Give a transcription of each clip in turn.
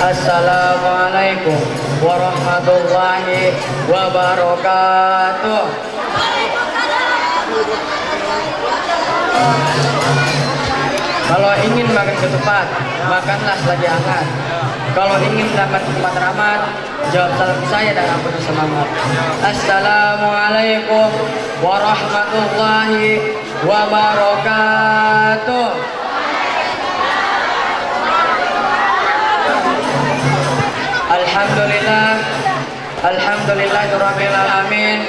Assalamualaikum warahmatullahi wabarakatuh. Kalau ingin makan ketupat, makanlah selagi hangat. Kalau ingin dapat tempat rahmat, jawab salam saya dan penuh semangat. Assalamualaikum warahmatullahi wabarakatuh. Alhamdulillahirabbil alamin.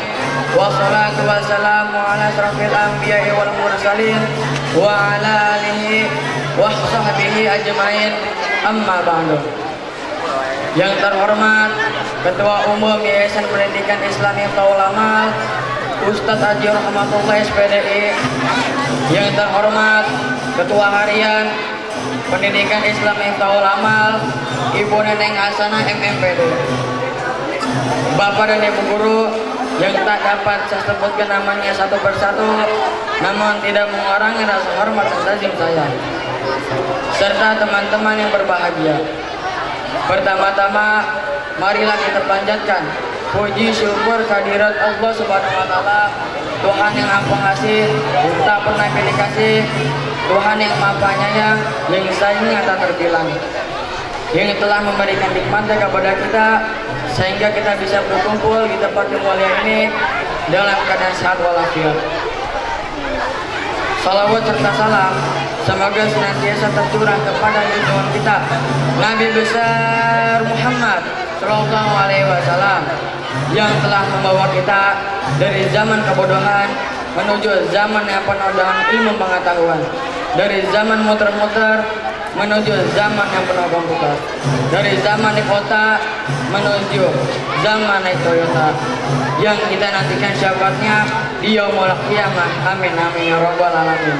Wassalatu wassalamu ala asrofil anbiya'i wal mursalin wa ala alihi wa sahbihi ajmain. Amma ba'du. Yang terhormat Ketua Umum Yayasan Pendidikan Islam Iftaul Amal Ustadz Haji Rahmatullah SPDI. Yang terhormat Ketua Harian Pendidikan Islam Iftaul Amal Ibu Neneng Hasanah MMPD. Bapak dan Ibu Guru yang tak dapat saya sebutkan namanya satu persatu, namun tidak mengurangi rasa hormat dan tazim saya, serta teman-teman yang berbahagia. Pertama-tama, marilah kita panjatkan puji syukur kehadirat Allah Subhanahu wa Ta'ala, Tuhan yang Maha Pengasih, tak pernah pilih kasih, Tuhan yang Maha Penyayang, yang sayangnya tak terbilang, yang telah memberikan nikmatnya kepada kita sehingga kita bisa berkumpul di tempat yang mulia ini dalam keadaan sehat walafiat. Salawat serta salam semoga senantiasa tercurah kepada junjungan kita Nabi besar Muhammad Sallallahu Alaihi Wasallam yang telah membawa kita dari zaman kebodohan menuju zaman yang penuh dengan ilmu pengetahuan, dari zaman muter-muter menuju zaman yang penuh komputer, dari zaman di kota menuju zaman naik Toyota yang kita nantikan syafaatnya di yaumul qiyamah. Amin amin ya rabbal alamin.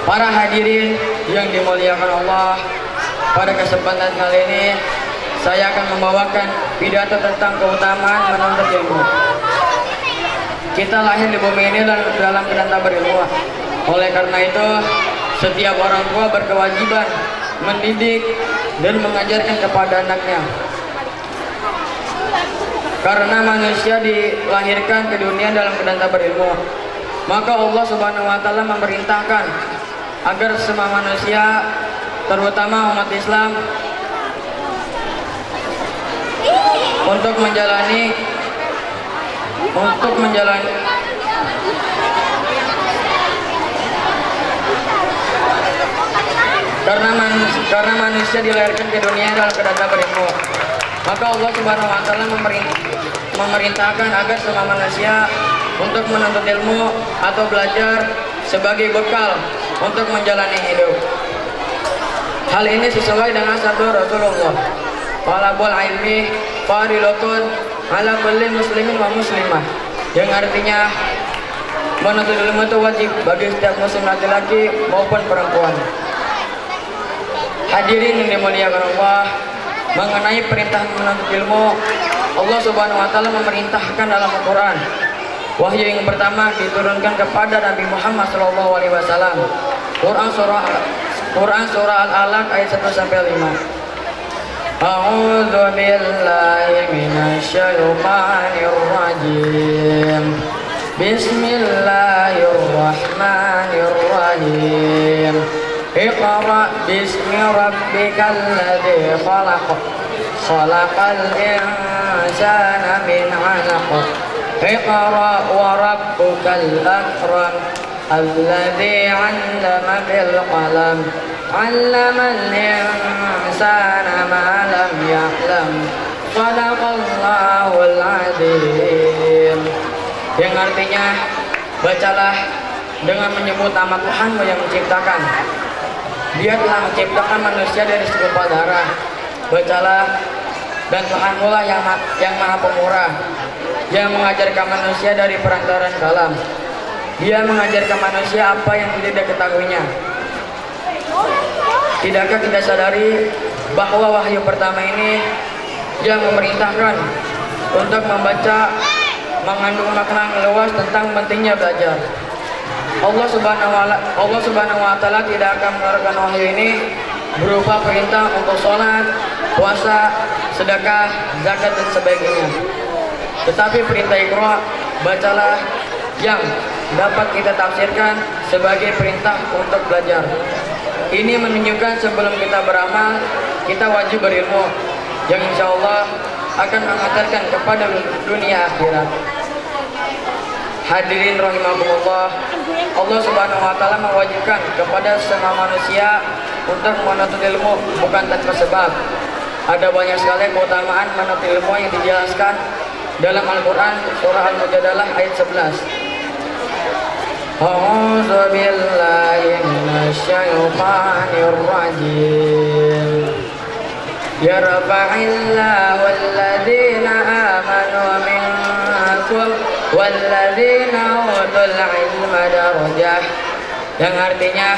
Para hadirin yang dimuliakan Allah, pada kesempatan kali ini saya akan membawakan pidato tentang keutamaan menuntut ilmu. Kita lahir di bumi ini dalam keadaan tak berilmu. Oleh karena itu, setiap orang tua berkewajiban mendidik dan mengajarkan kepada anaknya. Karena manusia dilahirkan ke dunia dalam keadaan tak berilmu, maka Allah Subhanahu wa Ta'ala memerintahkan agar semua manusia, terutama umat Islam, untuk menjalani karena manusia dilahirkan ke dunia dalam keadaan tak berilmu, maka Allah Subhanahu wa Ta'ala memerintahkan agar semua manusia untuk menuntut ilmu atau belajar sebagai bekal untuk menjalani hidup. Hal ini sesuai dengan sabda Rasulullah, talabul ilmi fardhatun ala kulli muslimin wa muslimah, yang artinya menuntut ilmu itu wajib bagi setiap muslim laki-laki maupun perempuan. Hadirin yang dimuliakan Allah, mengenai perintah menuntut ilmu, Allah Subhanahu wa Ta'ala memerintahkan dalam Al-Quran. Wahyu yang pertama diturunkan kepada Nabi Muhammad Sallallahu Alaihi Wasallam. Quran surah Al-Alaq ayat 1 sampai 5. A'udzu billahi minasyaitonir rajim. Bismillahirrahmanirrahim. Iqra bismi rabbikal ladzi khalaq. Khalaqal insana min 'alaq. Iqra wa rabbukal akram. Alladzi 'allama bil qalam. 'Allamal insana ma lam ya'lam. Shadaqallahul 'adzim. Yang artinya, bacalah dengan menyebut nama Tuhanmu yang menciptakan. Dia telah menciptakan manusia dari segumpal darah. Bacalah, dan Tuhanmu lah yang maha pemurah, yang mengajarkan manusia dari perantaran kalam. Dia mengajarkan manusia apa yang tidak diketahuinya. Tidakkah kita sadari bahwa wahyu pertama ini yang memerintahkan untuk membaca mengandung makna yang luas tentang pentingnya belajar. Allah Subhanahu wa Ta'ala tidak akan menurunkan wahyu ini berupa perintah untuk sholat, puasa, sedekah, zakat dan sebagainya. Tetapi perintah Iqra, bacalah, yang dapat kita tafsirkan sebagai perintah untuk belajar. Ini menunjukkan sebelum kita beramal, kita wajib berilmu, yang insya Allah akan mengantarkan kepada dunia akhirat. Hadirin rahimakumullah, Allah Subhanahu wa taala mewajibkan kepada semua manusia untuk menuntut ilmu bukan tanpa sebab. Ada banyak sekali keutamaan menuntut ilmu yang dijelaskan dalam Al-Qur'an surah Al-Mujadalah ayat 11. A'udzu billahi minasyaitonir rajim. Yarfa'illahu alladhina amanu minkum walladzina utul ilma darajah, yang artinya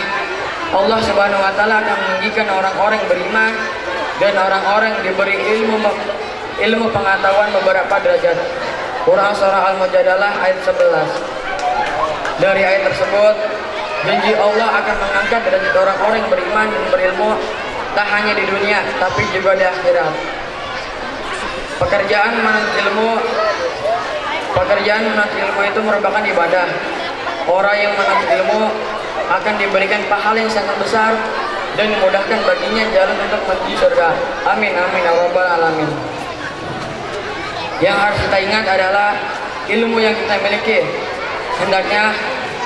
Allah Subhanahu wa taala akan meninggikan orang-orang beriman dan orang-orang diberi ilmu pengetahuan beberapa derajat. Quran surah Al-Mujadalah ayat 11. Dari ayat tersebut, janji Allah akan mengangkat derajat orang-orang yang beriman dan berilmu tak hanya di dunia tapi juga di akhirat. Pekerjaan menuntut ilmu itu merupakan ibadah. Orang yang menuntut ilmu akan diberikan pahala yang sangat besar dan dimudahkan baginya jalan untuk menuju surga. Amin amin ya rabbal alamin. Yang harus kita ingat adalah ilmu yang kita miliki hendaknya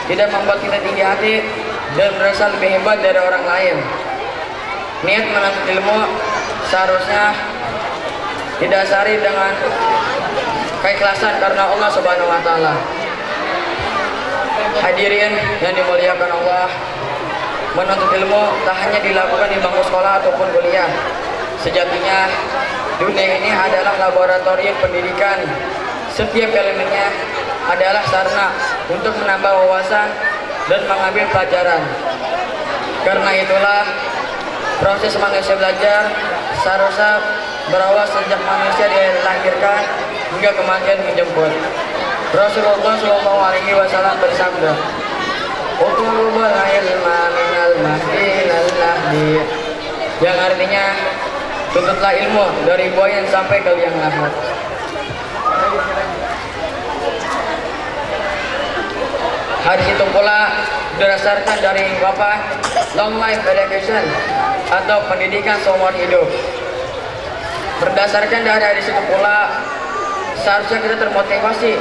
tidak membuat kita tinggi hati dan merasa lebih hebat dari orang lain. Niat menuntut ilmu seharusnya didasari dengan keikhlasan karena Allah Subhanahu wa taala. Hadirin yang dimuliakan Allah, menuntut ilmu tak hanya dilakukan di bangku sekolah ataupun kuliah. Sejatinya dunia ini adalah laboratorium pendidikan. Setiap elemennya adalah sarana untuk menambah wawasan dan mengambil pelajaran. Karena itulah proses manusia belajar seharusnya berawal sejak manusia dilahirkan hingga kematian menjemput. Rasulullah SAW bersabda, "Utlubul ilma minal mahdi ilal lahdi," yang artinya tuntutlah ilmu dari buayan sampai ke liang lahat. Hadis itu pula berdasarkan dari ungkapan long life education atau pendidikan seumur hidup. Berdasarkan dari hadis itu pula, seharusnya kita termotivasi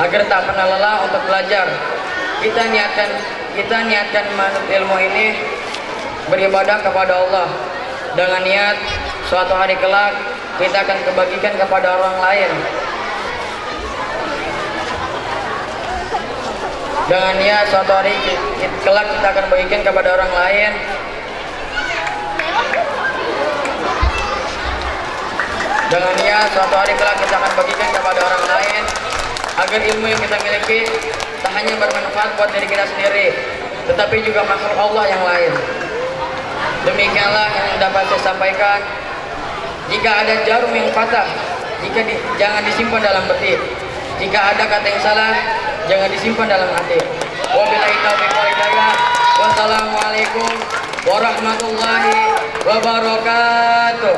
agar tak pernah lelah untuk belajar. Kita niatkan menuntut ilmu ini beribadah kepada Allah dengan niat suatu hari kelak kita akan kebagikan kepada orang lain. Dengan niat suatu hari kelak kita akan bagikan kepada orang lain. Dengan niat suatu hari kelak kita akan bagikan kepada orang lain, agar ilmu yang kita miliki tak hanya bermanfaat buat diri kita sendiri, tetapi juga makhluk Allah yang lain. Demikianlah yang dapat saya sampaikan. Jika ada jarum yang patah, jangan disimpan dalam peti. Jika ada kata yang salah, jangan disimpan dalam hati. Wabillahi taufiq wal hidayah. Wassalamualaikum warahmatullahi wabarakatuh.